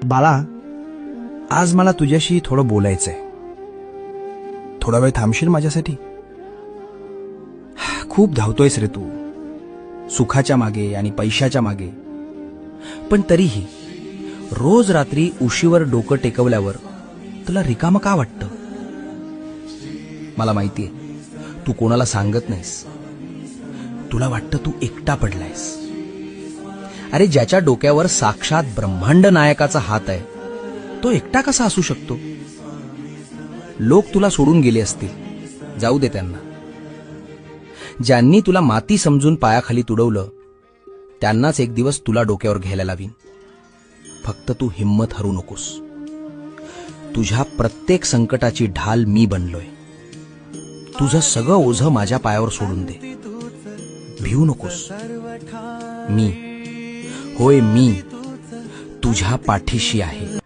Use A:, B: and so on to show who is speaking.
A: बाळा, आज मला तुझ्याशी थोडं बोलायचंय. थोडा वेळ थांबशील माझ्यासाठी? खूप धावतोयस रे तू, सुखाच्या मागे आणि पैशाच्या मागे. पण तरीही रोज रात्री उशीवर डोकं टेकवल्यावर तुला रिकामं का वाटतं? मला माहितीये, तू कोणाला सांगत नाहीस. तुला वाटतं तू एकटा पडलायस. अरे, ज्याच्या डोक्यावर साक्षात ब्रह्मांड नायकाचा हात आहे, तो एकटा कसा असू शकतो? लोक तुला सोडून गेले असतील, जाऊ दे त्यांना. ज्यांनी तुला माती समजून पायाखाली तुडवलं, त्यांनाच एक दिवस तुला डोक्यावर घ्यायला लावीन. फक्त तू हिम्मत हरू नकोस. तुझ्या प्रत्येक संकटाची ढाल मी बनलोय. तुझं सगळं ओझं माझ्या पायावर सोडून दे. भिवू नकोस. मी, होय मी, तुझ्या पाठीशी आहे.